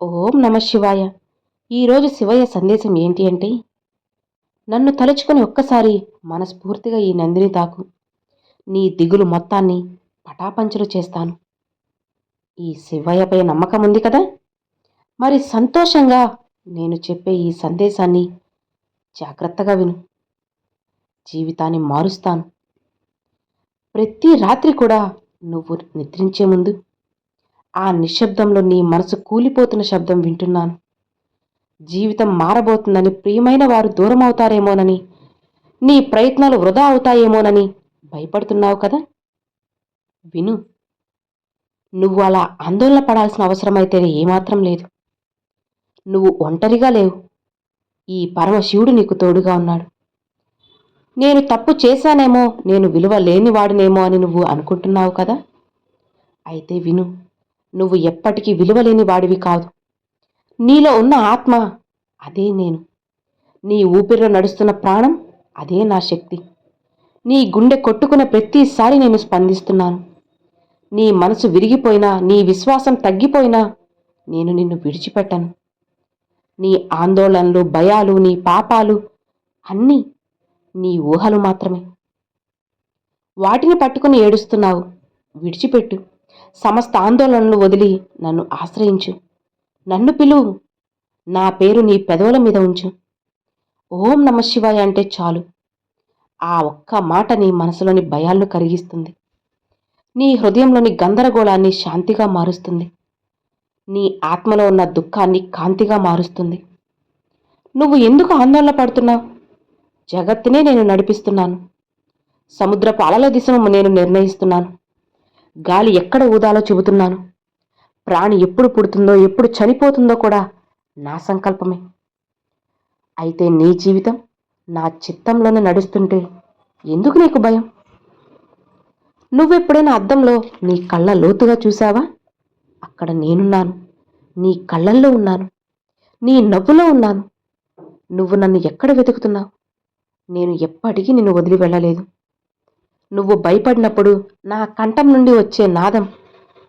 ఓం నమ శివాయ. ఈరోజు శివయ్య సందేశం ఏంటి అంటే, నన్ను తలుచుకొని ఒక్కసారి మనస్ఫూర్తిగా ఈ నందిని తాకు. నీ దిగులు మొత్తాన్ని పటాపంచలు చేస్తాను. ఈ శివయ్యపై నమ్మకం ఉంది కదా? మరి సంతోషంగా నేను చెప్పే ఈ సందేశాన్ని జాగ్రత్తగా విను. జీవితాన్ని మారుస్తాను. ప్రతి రాత్రి కూడా నువ్వు నిద్రించే ముందు ఆ నిశ్శబ్దంలో నీ మనసు కూలిపోతున్న శబ్దం వింటున్నాను. జీవితం మారబోతుందని, ప్రియమైన వారు దూరం అవుతారేమోనని, నీ ప్రయత్నాలు వృధా అవుతాయేమోనని భయపడుతున్నావు కదా? విను. నువ్వు అలా ఆందోళన పడాల్సిన అవసరమైతే ఏమాత్రం లేదు. నువ్వు ఒంటరిగా లేవు. ఈ పరమశివుడు నీకు తోడుగా ఉన్నాడు. నేను తప్పు చేశానేమో, నేను విలువ లేనివాడినేమో అని నువ్వు అనుకుంటున్నావు కదా? అయితే విను. నువ్వు ఎప్పటికీ విలువలేని వాడివి కాదు. నీలో ఉన్న ఆత్మ అదే నేను. నీ ఊపిరిలో నడుస్తున్న ప్రాణం అదే నా శక్తి. నీ గుండె కొట్టుకున్న ప్రతిసారి నేను స్పందిస్తున్నాను. నీ మనసు విరిగిపోయినా, నీ విశ్వాసం తగ్గిపోయినా నేను నిన్ను విడిచిపెట్టను. నీ ఆందోళనలు, భయాలు, నీ పాపాలు అన్నీ నీ ఊహలు మాత్రమే. వాటిని పట్టుకుని ఏడుస్తున్నావు. విడిచిపెట్టు. సమస్త ఆందోళనలు వదిలి నన్ను ఆశ్రయించు. నన్ను పిలువు. నా పేరు నీ పెదవుల మీద ఉంచు. ఓం నమ శివాయ అంటే చాలు. ఆ ఒక్క మాట నీ మనసులోని భయాలను కరిగిస్తుంది. నీ హృదయంలోని గందరగోళాన్ని శాంతిగా మారుస్తుంది. నీ ఆత్మలో ఉన్న దుఃఖాన్ని కాంతిగా మారుస్తుంది. నువ్వు ఎందుకు ఆందోళన పడుతున్నావు? జగత్తునే నేను నడిపిస్తున్నాను. సముద్రపు అలల దిశను నేను నిర్ణయిస్తున్నాను. గాలి ఎక్కడ ఊదాలో చెబుతున్నాను. ప్రాణి ఎప్పుడు పుడుతుందో, ఎప్పుడు చనిపోతుందో కూడా నా సంకల్పమే. అయితే నీ జీవితం నా చిత్తంలోనే నడుస్తుంటే ఎందుకు నీకు భయం? నువ్వెప్పుడైనా అద్దంలో నీ కళ్ళ లోతుగా చూసావా? అక్కడ నేనున్నాను. నీ కళ్ళల్లో ఉన్నాను. నీ నవ్వులో ఉన్నాను. నువ్వు నన్ను ఎక్కడ వెతుకుతున్నావు? నేను ఎప్పటికీ నిన్ను వదిలి వెళ్ళలేదు. నువ్వు భయపడినప్పుడు నా కంఠం నుండి వచ్చే నాదం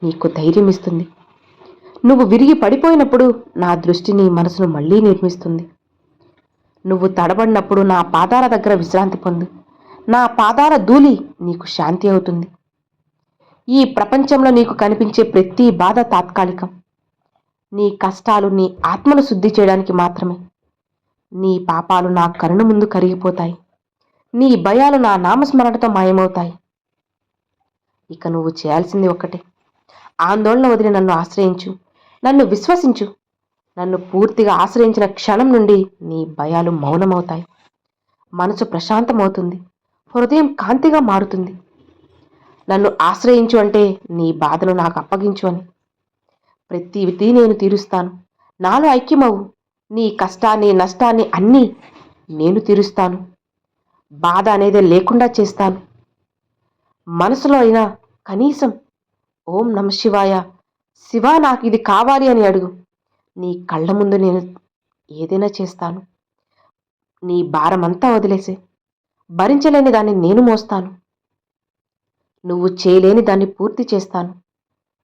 నీకు ధైర్యం ఇస్తుంది. నువ్వు విరిగి పడిపోయినప్పుడు నా దృష్టి నీ మనసును మళ్లీ నిర్మిస్తుంది. నువ్వు తడబడినప్పుడు నా పాదాల దగ్గర విశ్రాంతి పొందు. నా పాదాల ధూళి నీకు శాంతి అవుతుంది. ఈ ప్రపంచంలో నీకు కనిపించే ప్రతి బాధ తాత్కాలికం. నీ కష్టాలు నీ ఆత్మను శుద్ధి చేయడానికి మాత్రమే. నీ పాపాలు నా కరుణ ముందు కరిగిపోతాయి. నీ భయాలు నా నామస్మరణతో మాయమవుతాయి. ఇక నువ్వు చేయాల్సింది ఒక్కటే. ఆందోళన వదిలి నన్ను ఆశ్రయించు. నన్ను విశ్వసించు. నన్ను పూర్తిగా ఆశ్రయించిన క్షణం నుండి నీ భయాలు మౌనమవుతాయి. మనసు ప్రశాంతమవుతుంది. హృదయం కాంతిగా మారుతుంది. నన్ను ఆశ్రయించు అంటే నీ బాధను నాకు అప్పగించు అని. ప్రతిదీ నేను తీరుస్తాను. నాలో ఐక్యమవు. నీ కష్టాన్ని, నష్టాన్ని అన్నీ నేను తీరుస్తాను. బాధ అనేది లేకుండా చేస్తాను. మనసులో అయినా కనీసం ఓం నమ శివాయ, శివా నాకు ఇది కావాలి అని అడుగు. నీ కళ్ళ ముందు నేను ఏదైనా చేస్తాను. నీ భారమంతా వదిలేసే. భరించలేని దాన్ని నేను మోస్తాను. నువ్వు చేయలేని దాన్ని పూర్తి చేస్తాను.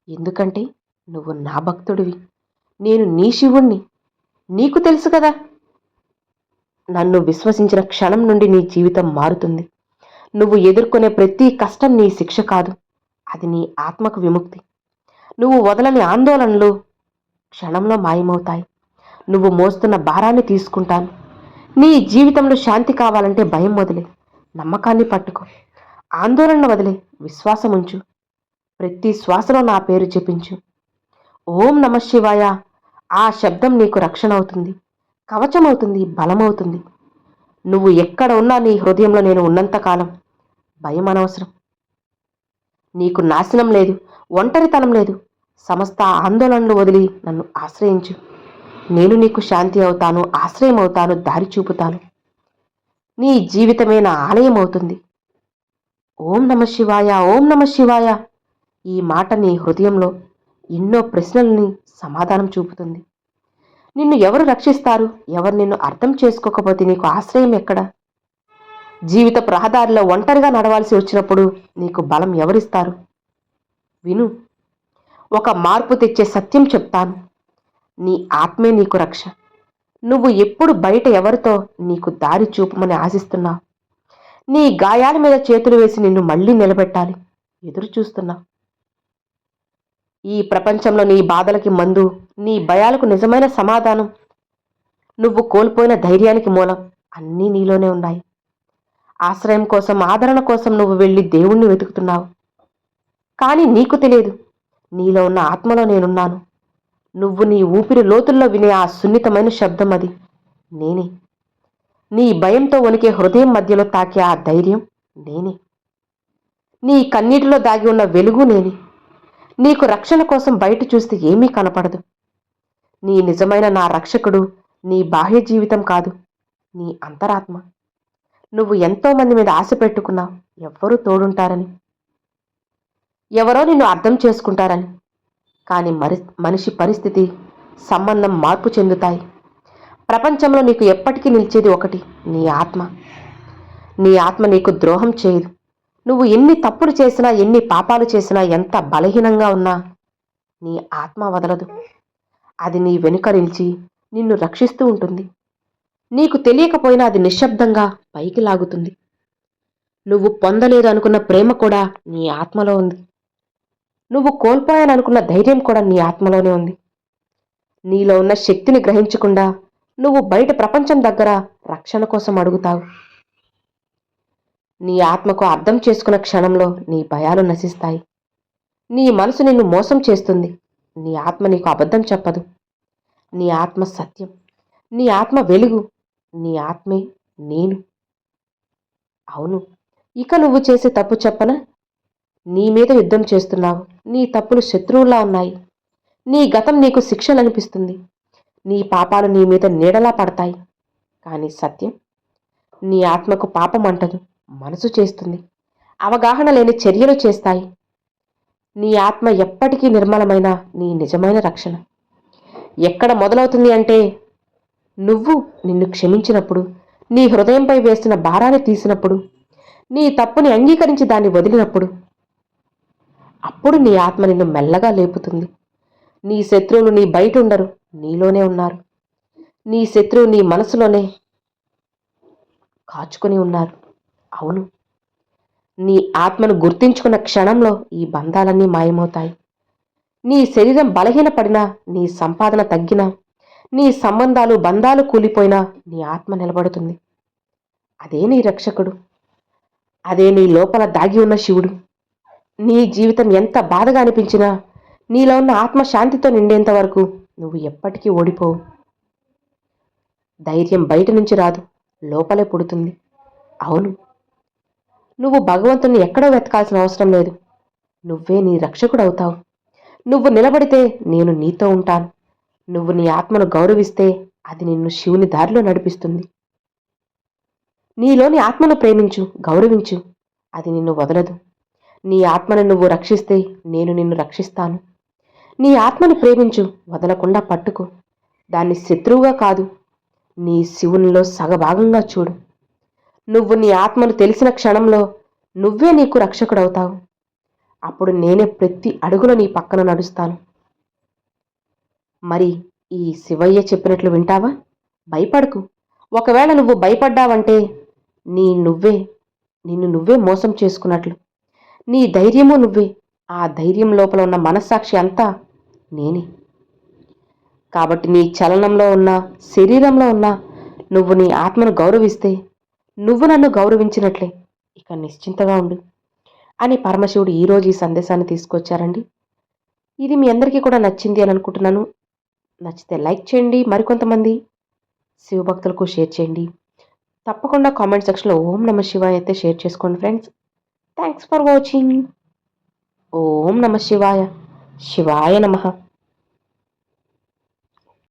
ఎందుకంటే నువ్వు నా భక్తుడివి. నేను నీ శివుణ్ణి. నీకు తెలుసు కదా? నన్ను విశ్వసించిన క్షణం నుండి నీ జీవితం మారుతుంది. నువ్వు ఎదుర్కొనే ప్రతి కష్టం నీ శిక్ష కాదు, అది నీ ఆత్మకు విముక్తి. నువ్వు వదలని ఆందోళనలు క్షణంలో మాయమవుతాయి. నువ్వు మోస్తున్న భారాన్ని తీసుకుంటాను. నీ జీవితంలో శాంతి కావాలంటే భయం వదిలే, నమ్మకాన్ని పట్టుకో. ఆందోళన వదిలే, విశ్వాసం ఉంచు. ప్రతి శ్వాసలో నా పేరు జపించు. ఓం నమ శివాయ. ఆ శబ్దం నీకు రక్షణ అవుతుంది, కవచమవుతుంది, బలమవుతుంది. నువ్వు ఎక్కడ ఉన్నా నీ హృదయంలో నేను ఉన్నంతకాలం భయం అనవసరం. నీకు నాశనం లేదు, ఒంటరితనం లేదు. సమస్త ఆందోళనలు వదిలి నన్ను ఆశ్రయించు. నేను నీకు శాంతి అవుతాను, ఆశ్రయం అవుతాను, దారి చూపుతాను. నీ జీవితమే నా ఆలయం అవుతుంది. ఓం నమ శివాయ, ఓం నమ శివాయ. ఈ మాట నీ హృదయంలో ఎన్నో ప్రశ్నల్ని సమాధానం చూపుతుంది. నిన్ను ఎవరు రక్షిస్తారు? ఎవరు నిన్ను అర్థం చేసుకోకపోతే నీకు ఆశ్రయం ఎక్కడ? జీవితపు రహదారిలో ఒంటరిగా నడవాల్సి వచ్చినప్పుడు నీకు బలం ఎవరిస్తారు? విను. ఒక మార్పు తెచ్చే సత్యం చెప్తాను. నీ ఆత్మే నీకు రక్ష. నువ్వు ఎప్పుడు బయట ఎవరితో నీకు దారి చూపమని ఆశిస్తున్నావు? నీ గాయాల మీద చేతులు వేసి నిన్ను మళ్ళీ నిలబెట్టాలి ఎదురు చూస్తున్నావు. ఈ ప్రపంచంలో నీ బాధలకి మందు, నీ భయాలకు నిజమైన సమాధానం, నువ్వు కోల్పోయిన ధైర్యానికి మూలం అన్నీ నీలోనే ఉన్నాయి. ఆశ్రయం కోసం, ఆదరణ కోసం నువ్వు వెళ్ళి దేవుణ్ణి వెతుకుతున్నావు. కానీ నీకు తెలియదు, నీలో ఉన్న ఆత్మలో నేనున్నాను. నువ్వు నీ ఊపిరి లోతుల్లో వినే ఆ సున్నితమైన శబ్దం అది నేనే. నీ భయంతో వణికే హృదయం మధ్యలో తాకే ఆ ధైర్యం నేనే. నీ కన్నీటిలో దాగి ఉన్న వెలుగు నేనే. నీకు రక్షణ కోసం బయట చూస్తే ఏమీ కనపడదు. నీ నిజమైన నా రక్షకుడు నీ బాహ్య జీవితం కాదు, నీ అంతరాత్మ. నువ్వు ఎంతో మంది మీద ఆశ పెట్టుకున్నావు, ఎవ్వరూ తోడుంటారని, ఎవరో నిన్ను అర్థం చేసుకుంటారని. కానీ మనిషి పరిస్థితి, సంబంధం మార్పు చెందుతాయి. ప్రపంచంలో నీకు ఎప్పటికీ నిలిచేది ఒకటి, నీ ఆత్మ. నీ ఆత్మ నీకు ద్రోహం చేయదు. నువ్వు ఎన్ని తప్పులు చేసినా, ఎన్ని పాపాలు చేసినా, ఎంత బలహీనంగా ఉన్నా నీ ఆత్మ వదలదు. అది నీ వెనుక నిలిచి నిన్ను రక్షిస్తూ ఉంటుంది. నీకు తెలియకపోయినా అది నిశ్శబ్దంగా పైకి లాగుతుంది. నువ్వు పొందలేదు అనుకున్న ప్రేమ కూడా నీ ఆత్మలో ఉంది. నువ్వు కోల్పోయాననుకున్న ధైర్యం కూడా నీ ఆత్మలోనే ఉంది. నీలో ఉన్న శక్తిని గ్రహించకుండా నువ్వు బయట ప్రపంచం దగ్గర రక్షణ కోసం అడుగుతావు. నీ ఆత్మకు అర్థం చేసుకున్న క్షణంలో నీ భయాలు నశిస్తాయి. నీ మనసు నిన్ను మోసం చేస్తుంది. నీ ఆత్మ నీకు అబద్ధం చెప్పదు. నీ ఆత్మ సత్యం. నీ ఆత్మ వెలుగు. నీ ఆత్మే నేను. అవును, ఇక నువ్వు చేసే తప్పు చెప్పనా? నీ మీద యుద్ధం చేస్తున్నావు. నీ తప్పులు శత్రువులా ఉన్నాయి. నీ గతం నీకు శిక్షలు అనిపిస్తుంది. నీ పాపాలు నీ మీద నీడలా పడతాయి. కానీ సత్యం, నీ ఆత్మకు పాపం అంటదు, మనసు చేస్తుంది. అవగాహన లేని చర్యలు చేస్తాయి. నీ ఆత్మ ఎప్పటికీ నిర్మలమైన నీ నిజమైన రక్షణ ఎక్కడ మొదలవుతుంది అంటే, నువ్వు నిన్ను క్షమించినప్పుడు, నీ హృదయంపై వేస్తున్న భారాన్ని తీసినప్పుడు, నీ తప్పుని అంగీకరించి దాన్ని వదిలినప్పుడు. అప్పుడు నీ ఆత్మ నిన్ను మెల్లగా లేపుతుంది. నీ శత్రువులు నీ బయట ఉండరు, నీలోనే ఉన్నారు. నీ శత్రువు నీ మనసులోనే కాచుకొని ఉన్నారు. అవును, నీ ఆత్మను గుర్తించుకున్న క్షణంలో ఈ బంధాలన్నీ మాయమవుతాయి. నీ శరీరం బలహీనపడినా, నీ సంపాదన తగ్గినా, నీ సంబంధాలు బంధాలు కూలిపోయినా నీ ఆత్మ నిలబడుతుంది. అదే నీ రక్షకుడు. అదే నీ లోపల దాగి ఉన్న శివుడు. నీ జీవితం ఎంత బాధగా అనిపించినా, నీలో ఉన్న ఆత్మ శాంతితో నిండేంత వరకు నువ్వు ఎప్పటికీ ఓడిపోవు. ధైర్యం బయట నుంచి రాదు, లోపలే పుడుతుంది. అవును, నువ్వు భగవంతుని ఎక్కడో వెతకాల్సిన అవసరం లేదు. నువ్వే నీ రక్షకుడు అవుతావు. నువ్వు నిలబడితే నేను నీతో ఉంటాను. నువ్వు నీ ఆత్మను గౌరవిస్తే అది నిన్ను శివుని దారిలో నడిపిస్తుంది. నీలోని ఆత్మను ప్రేమించు, గౌరవించు. అది నిన్ను వదలదు. నీ ఆత్మను నువ్వు రక్షిస్తే నేను నిన్ను రక్షిస్తాను. నీ ఆత్మను ప్రేమించు, వదలకుండా పట్టుకో. దాన్ని శత్రువుగా కాదు, నీ శివునిలో సగభాగంగా చూడు. నువ్వు నీ ఆత్మను తెలిసిన క్షణంలో నువ్వే నీకు రక్షకుడవుతావు. అప్పుడు నేనే ప్రతి అడుగులో నీ పక్కన నడుస్తాను. మరి ఈ శివయ్య చెప్పినట్లు వింటావా? భయపడకు. ఒకవేళ నువ్వు భయపడ్డావంటే నిన్ను నువ్వే మోసం చేసుకున్నట్లు. నీ ధైర్యము నువ్వే. ఆ ధైర్యం లోపల ఉన్న మనస్సాక్షి అంతా నేనే. కాబట్టి నీ చలనంలో ఉన్న, శరీరంలో ఉన్న నువ్వు నీ ఆత్మను గౌరవిస్తే నువ్వు నన్ను గౌరవించినట్లే. ఇక నిశ్చింతగా ఉండు అని పరమశివుడు ఈరోజు ఈ సందేశాన్ని తీసుకొచ్చారండి. ఇది మీ అందరికీ కూడా నచ్చింది అని అనుకుంటున్నాను. నచ్చితే లైక్ చేయండి, మరికొంతమంది శివభక్తులకు షేర్ చేయండి. తప్పకుండా కామెంట్ సెక్షన్లో ఓం నమ శివాయ అయితే షేర్ చేసుకోండి ఫ్రెండ్స్. Thanks for watching. ఓం నమ శివాయ. శివాయ నమః.